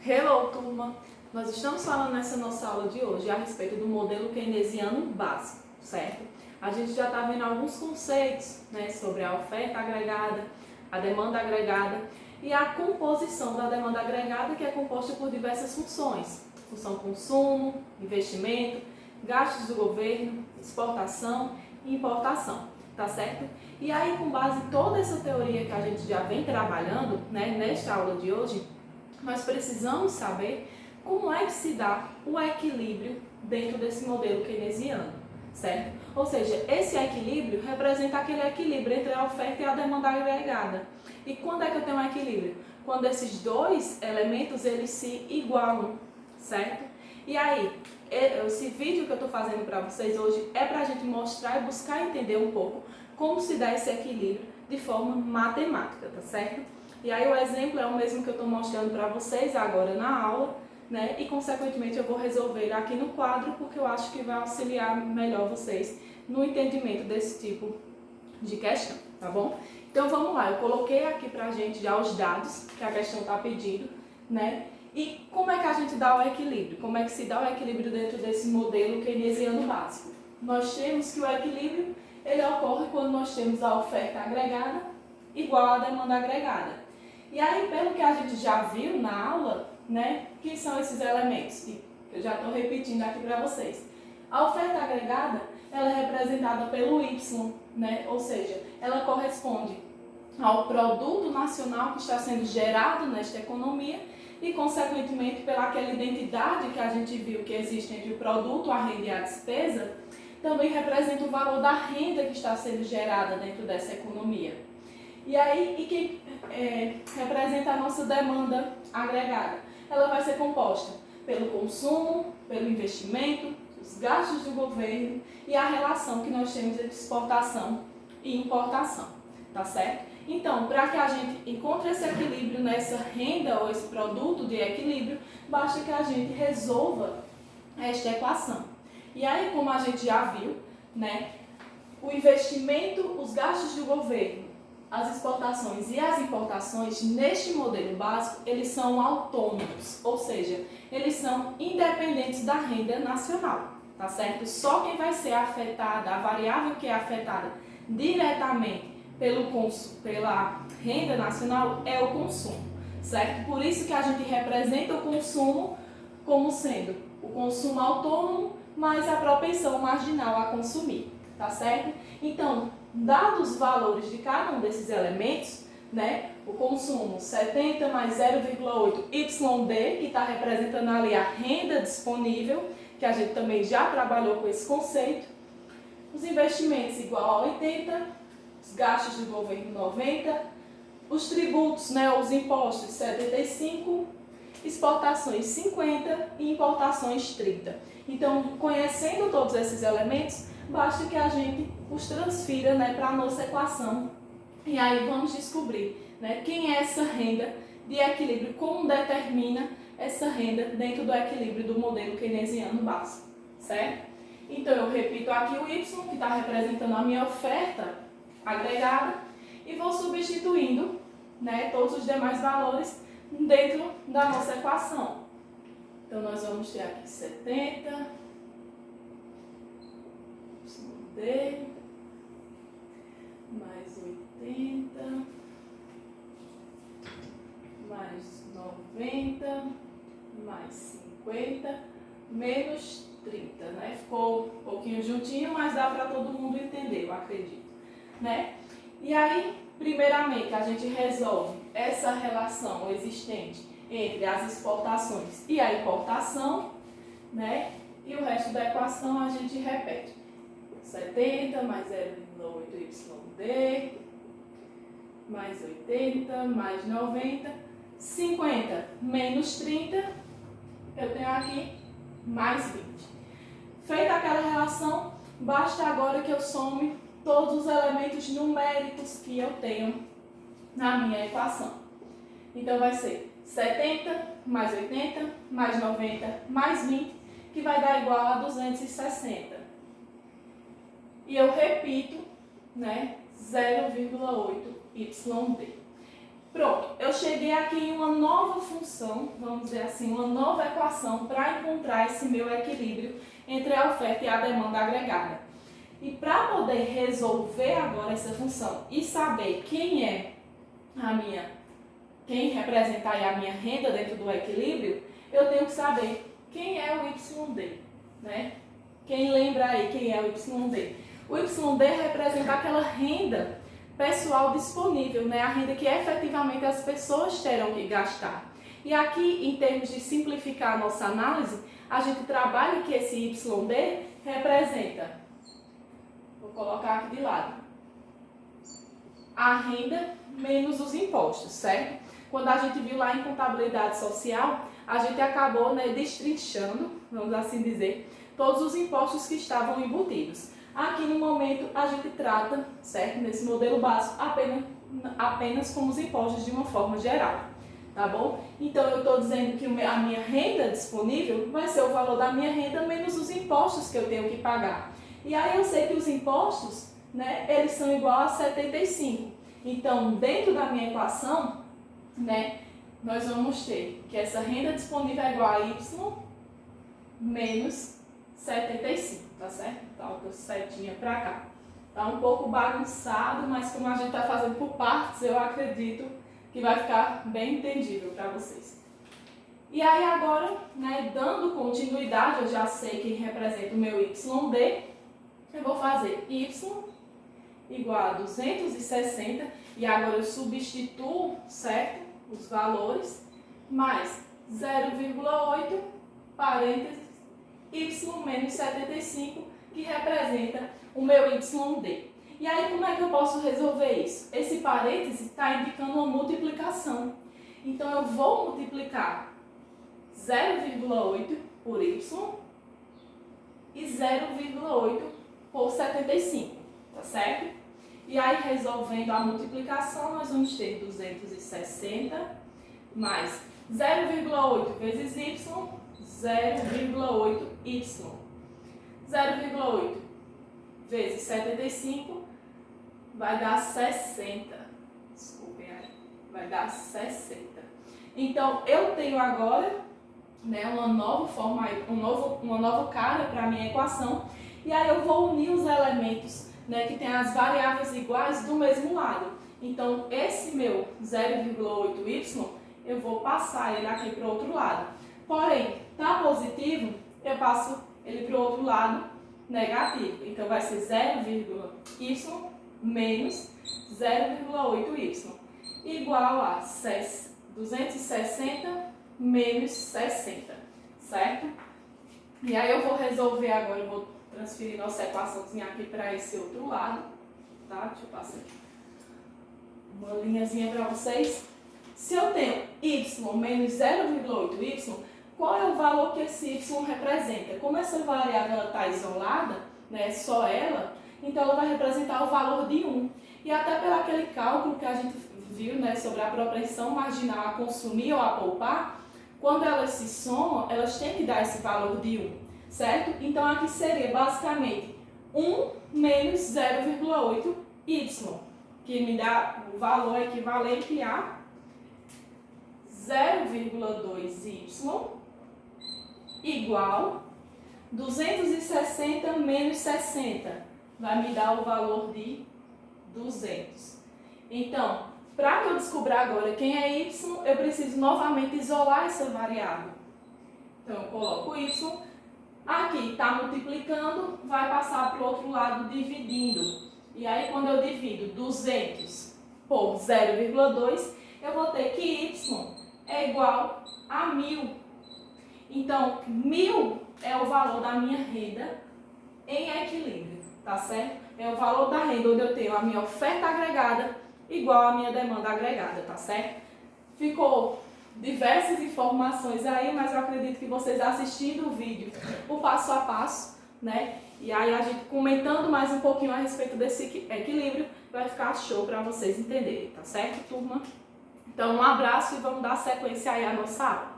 Hello, turma! Nós estamos falando nessa nossa aula de hoje a respeito do modelo keynesiano básico, certo? A gente já está vendo alguns conceitos, né, sobre a oferta agregada, a demanda agregada e a composição da demanda agregada, que é composta por diversas funções. Função consumo, investimento, gastos do governo, exportação e importação, tá certo? E aí, com base em toda essa teoria que a gente já vem trabalhando, né, nesta aula de hoje, nós precisamos saber como é que se dá o equilíbrio dentro desse modelo keynesiano, certo? Ou seja, esse equilíbrio representa aquele equilíbrio entre a oferta e a demanda agregada. E quando é que eu tenho um equilíbrio? Quando esses dois elementos eles se igualam, certo? E aí, esse vídeo que eu estou fazendo para vocês hoje é para a gente mostrar e buscar entender um pouco como se dá esse equilíbrio de forma matemática, tá certo? E aí o exemplo é o mesmo que eu estou mostrando para vocês agora na aula, né? E consequentemente eu vou resolver aqui no quadro porque eu acho que vai auxiliar melhor vocês no entendimento desse tipo de questão, tá bom? Então vamos lá, eu coloquei aqui pra gente já os dados que a questão está pedindo, né? E como é que a gente dá o equilíbrio? Como é que se dá o equilíbrio dentro desse modelo keynesiano básico? Nós temos que o equilíbrio ele ocorre quando nós temos a oferta agregada igual à demanda agregada. E aí, pelo que a gente já viu na aula, né, que são esses elementos que eu já estou repetindo aqui para vocês. A oferta agregada, ela é representada pelo Y, né, ou seja, ela corresponde ao produto nacional que está sendo gerado nesta economia e, consequentemente, pela aquela identidade que a gente viu que existe entre o produto, a renda e a despesa, também representa o valor da renda que está sendo gerada dentro dessa economia. E aí, quem representa a nossa demanda agregada? Ela vai ser composta pelo consumo, pelo investimento, os gastos do governo e a relação que nós temos entre exportação e importação, tá certo? Então, para que a gente encontre esse equilíbrio nessa renda ou esse produto de equilíbrio, basta que a gente resolva esta equação. E aí, como a gente já viu, né, o investimento, os gastos do governo, as exportações e as importações, neste modelo básico, eles são autônomos, ou seja, eles são independentes da renda nacional, tá certo? Só quem vai ser afetada, a variável que é afetada diretamente pela renda nacional é o consumo, certo? Por isso que a gente representa o consumo como sendo o consumo autônomo mais a propensão marginal a consumir, tá certo? Então, dados os valores de cada um desses elementos, né, o consumo 70 mais 0,8 YD, que está representando ali a renda disponível, que a gente também já trabalhou com esse conceito, os investimentos igual a 80, os gastos do governo 90, os tributos, né, os impostos 75, exportações 50 e importações 30. Então, conhecendo todos esses elementos, basta que a gente os transfira, né, para a nossa equação. E aí vamos descobrir, né, quem é essa renda de equilíbrio, como determina essa renda dentro do equilíbrio do modelo keynesiano básico, certo? Então eu repito aqui o Y, que está representando a minha oferta agregada, e vou substituindo, né, todos os demais valores dentro da nossa equação. Então nós vamos ter aqui 70 D mais 80 mais 90 mais 50 menos 30, né? Ficou um pouquinho juntinho, mas dá para todo mundo entender, eu acredito, né? E aí, primeiramente, a gente resolve essa relação existente entre as exportações e a importação, né? E o resto da equação a gente repete. 70 mais 0,8 YD, mais 80, mais 90, 50 menos 30, eu tenho aqui mais 20. Feita aquela relação, basta agora que eu some todos os elementos numéricos que eu tenho na minha equação. Então vai ser 70 mais 80 mais 90 mais 20, que vai dar igual a 260. E eu repito, né, 0,8 YD. Pronto, eu cheguei aqui em uma nova função, vamos dizer assim, uma nova equação para encontrar esse meu equilíbrio entre a oferta e a demanda agregada. E para poder resolver agora essa função e saber quem representa aí a minha renda dentro do equilíbrio, eu tenho que saber quem é o YD, né? Quem lembra aí quem é o YD? O YD representa aquela renda pessoal disponível, né? A renda que efetivamente as pessoas terão que gastar. E aqui, em termos de simplificar a nossa análise, a gente trabalha que esse YD representa, vou colocar aqui de lado, a renda menos os impostos, certo? Quando a gente viu lá em contabilidade social, a gente acabou, né, destrinchando, vamos assim dizer, todos os impostos que estavam embutidos. Aqui no momento a gente trata, certo, nesse modelo básico, apenas com os impostos de uma forma geral, tá bom? Então eu estou dizendo que a minha renda disponível vai ser o valor da minha renda menos os impostos que eu tenho que pagar. E aí eu sei que os impostos, né, eles são igual a 75. Então, dentro da minha equação, né, nós vamos ter que essa renda disponível é igual a Y menos 75, tá certo? Tá outra setinha pra cá. Tá um pouco bagunçado, mas como a gente tá fazendo por partes, eu acredito que vai ficar bem entendível para vocês. E aí agora, né, dando continuidade, eu já sei quem representa o meu YD, eu vou fazer Y igual a 260, e agora eu substituo, certo, os valores, mais 0,8, parênteses, Y menos 75, que representa o meu YD. E aí como é que eu posso resolver isso? Esse parêntese está indicando uma multiplicação. Então eu vou multiplicar 0,8 por Y e 0,8 por 75, tá certo? E aí, resolvendo a multiplicação, nós vamos ter 260 mais 0,8 vezes y, 0,8y. 0,8 vezes 75 vai dar 60. Desculpem aí, vai dar 60. Então, eu tenho agora, né, uma nova forma, uma nova cara para a minha equação. E aí eu vou unir os elementos, né, que tem as variáveis iguais do mesmo lado. Então, esse meu 0,8y, eu vou passar ele aqui para o outro lado. Porém, tá positivo, eu passo ele para o outro lado negativo. Então, vai ser 0,y menos 0,8y, igual a 260 menos 60, certo? E aí eu vou resolver agora, eu vou transferir nossa equaçãozinha aqui para esse outro lado, tá? Deixa eu passar aqui uma linhazinha para vocês. Se eu tenho y menos 0,8y, qual é o valor que esse y representa? Como essa variável está isolada, né, só ela, então ela vai representar o valor de 1. E até pelo aquele cálculo que a gente viu, né, sobre a proporção marginal a consumir ou a poupar, quando elas se somam, elas têm que dar esse valor de 1, certo? Então aqui seria basicamente 1 menos 0,8y, que me dá o valor equivalente a 0,2y igual 260 menos 60, vai me dar o valor de 200. Então, para que eu descubra agora quem é y, eu preciso novamente isolar essa variável. Então, eu coloco y, aqui está multiplicando, vai passar para o outro lado dividindo. E aí, quando eu divido 200 por 0,2, eu vou ter que y é igual a 1.000. Então, 1.000 é o valor da minha renda em equilíbrio, tá certo? É o valor da renda onde eu tenho a minha oferta agregada igual a minha demanda agregada, tá certo? Ficou diversas informações aí, mas eu acredito que vocês assistindo o vídeo, o passo a passo, né? E aí a gente comentando mais um pouquinho a respeito desse equilíbrio, vai ficar show para vocês entenderem, tá certo, turma? Então, um abraço e vamos dar sequência aí à nossa aula.